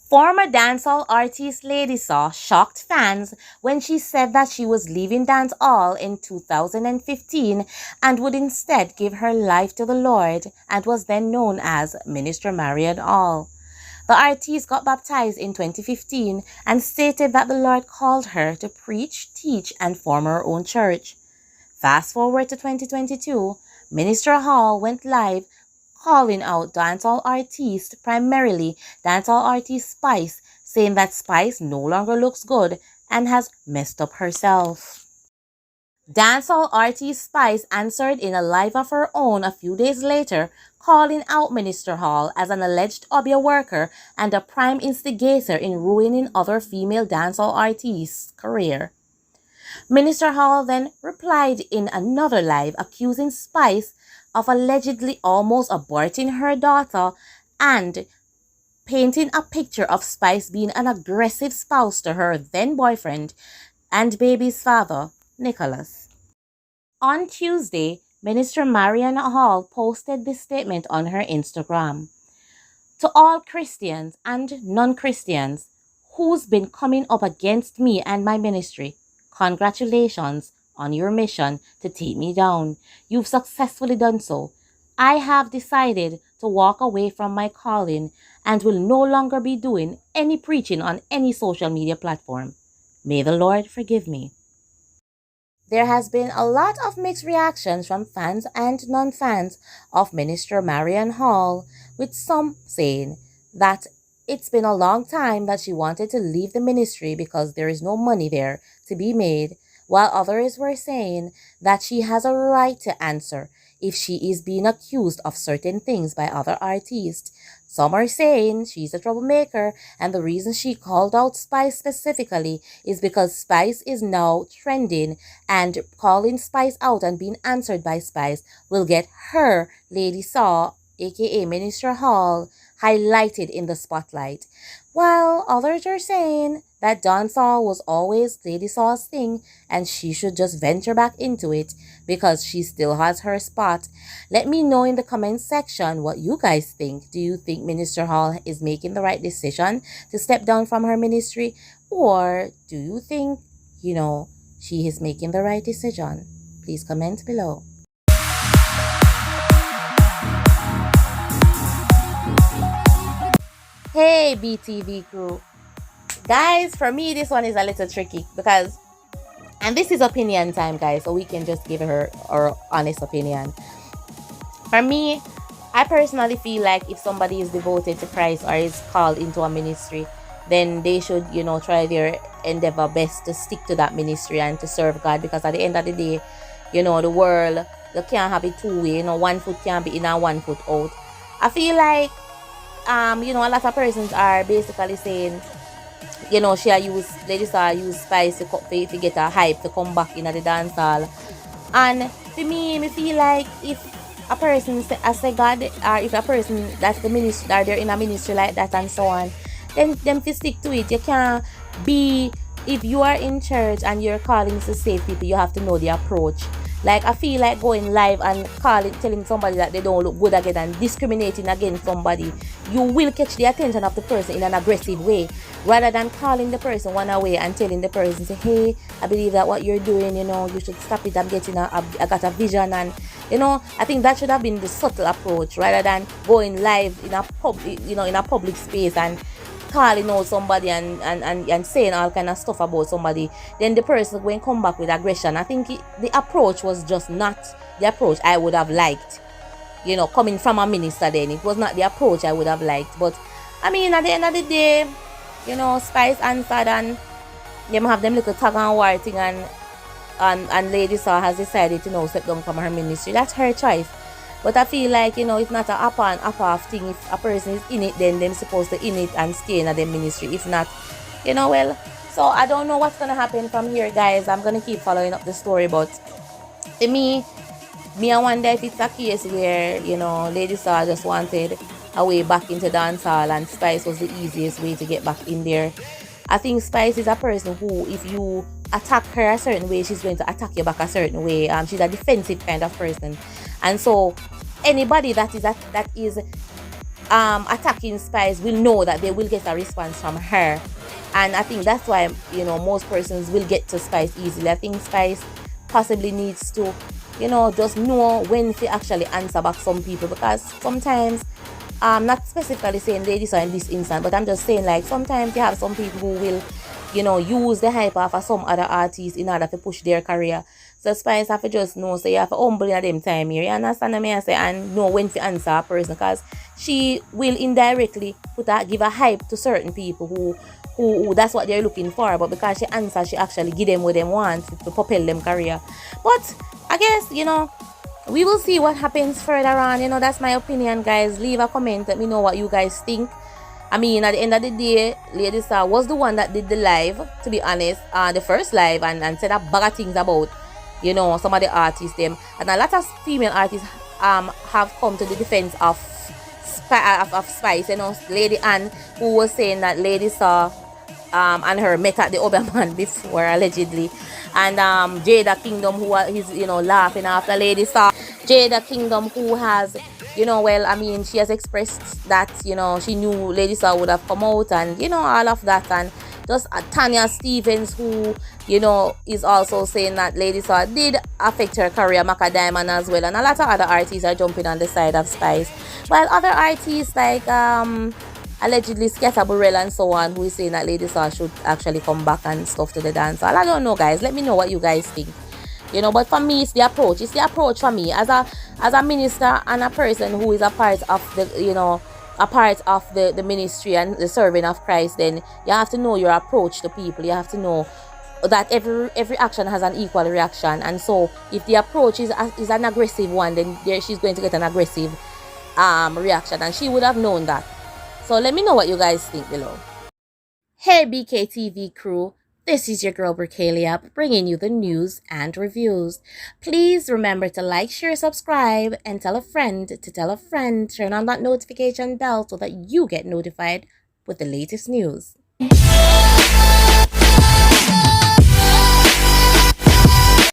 Former dancehall artist Lady Saw shocked fans when she said that she was leaving dancehall in 2015 and would instead give her life to the Lord, and was then known as Minister Marion Hall. The artist got baptized in 2015 and stated that the Lord called her to preach, teach, and form her own church. Fast forward to 2022, Minister Hall went live calling out dancehall artist, primarily dancehall artist Spice, saying that Spice no longer looks good and has messed up herself. Dancehall artist Spice answered in a live of her own a few days later, calling out Minister Hall as an alleged obia worker and a prime instigator in ruining other female dancehall artists' career. Minister Hall then replied in another live, accusing Spice of allegedly almost aborting her daughter and painting a picture of Spice being an aggressive spouse to her then boyfriend and baby's father, Nicholas. On Tuesday, Minister Marion Hall posted this statement on her Instagram. To all Christians and non-Christians who's been coming up against me and my ministry, congratulations on your mission to take me down. You've successfully done so. I have decided to walk away from my calling and will no longer be doing any preaching on any social media platform. May the Lord forgive me. There has been a lot of mixed reactions from fans and non-fans of Minister Marion Hall, with some saying that it's been a long time that she wanted to leave the ministry because there is no money there to be made, while others were saying that she has a right to answer if she is being accused of certain things by other artists. Some are saying she's a troublemaker, and the reason she called out Spice specifically is because Spice is now trending, and calling Spice out and being answered by Spice will get her, Lady Saw, aka Minister Hall, highlighted in the spotlight. While others are saying that dancehall was always Lady Saw's thing and she should just venture back into it because she still has her spot. Let me know in the comment section what you guys think. Do you think Minister Hall is making the right decision to step down from her ministry? Or do you think, she is making the right decision? Please comment below. Hey BTV crew. Guys, for me this one is a little tricky because, and this is opinion time guys, so we can just give her our honest opinion. For me, I personally feel like if somebody is devoted to Christ or is called into a ministry, then they should, try their endeavor best to stick to that ministry and to serve God, because at the end of the day, the world, you can't have it two way, one foot can't be in and one foot out. I feel like a lot of persons are basically saying, Lady Saw use Spice to get a hype to come back in the dancehall. And for me, I feel like if a person say God, or if a person that's the ministry, or they're in a ministry like that and so on, then them to stick to it. You can't be, if you are in church and your calling is to save people, you have to know the approach. Like, I feel like going live and telling somebody that they don't look good again and discriminating against somebody, you will catch the attention of the person in an aggressive way, rather than calling the person one away and telling the person, say, hey, I believe that what you're doing, you should stop it. I got a vision, and I think that should have been the subtle approach, rather than going live in a public space and calling out somebody and saying all kind of stuff about somebody. Then the person when come back with aggression. I think the approach was just not the approach I would have liked. Coming from a minister, then it was not the approach I would have liked. But I mean, at the end of the day, Spice answered, and them have them little tag and war thing, and Lady Saw has decided to step down from her ministry. That's her choice. But I feel like, it's not a up and up off thing. If a person is in it, then they're supposed to in it and stay in the ministry. If not, well. So I don't know what's going to happen from here, guys. I'm going to keep following up the story. But to me, I wonder if it's a case where, Lady Saw just wanted a way back into dancehall, and Spice was the easiest way to get back in there. I think Spice is a person who, if you attack her a certain way, she's going to attack you back a certain way. She's a defensive kind of person. And so anybody that is attacking Spice will know that they will get a response from her. And I think that's why, most persons will get to Spice easily. I think Spice possibly needs to, just know when to actually answer back some people, because sometimes, not specifically saying ladies are in this instance, but I'm just saying, like, sometimes you have some people who will, use the hype of some other artists in order to push their career. So Spice have to just know, so you have to humble at them time here. You understand what I say? And know when to answer a person, because she will indirectly give a hype to certain people who that's what they're looking for. But because she answers, she actually give them what they want to propel them career. But I guess, we will see what happens further on. That's my opinion, guys. Leave a comment. Let me know what you guys think. I mean, at the end of the day, Lady Star was the one that did the live, to be honest, the first live, and said a bag of things about, some of the artists them. And a lot of female artists have come to the defense of Spice. Lady Anne, who was saying that Lady Star and her met at the other man before, allegedly. And Jada Kingdom, who is, laughing after Lady Star. Jada Kingdom, who has, she has expressed that, she knew Lady Star would have come out, and, all of that. And just Tanya Stevens, who, is also saying that Lady Star did affect her career, Maca Diamond as well. And a lot of other artists are jumping on the side of Spice. While other artists like, allegedly Sketta Burrell and so on, who is saying that Lady Star should actually come back and stuff to the dance. I don't know, guys. Let me know what you guys think. But for me, it's the approach. It's the approach for me as a minister and a person who is a part of the ministry and the serving of Christ. Then you have to know your approach to people. You have to know that every action has an equal reaction. And so if the approach is an aggressive one, then she's going to get an aggressive reaction, and she would have known that. So let me know what you guys think below. Hey BKTV crew, this is your girl Berkalia, bringing you the news and reviews. Please remember to like, share, subscribe, and tell a friend to tell a friend. Turn on that notification bell so that you get notified with the latest news.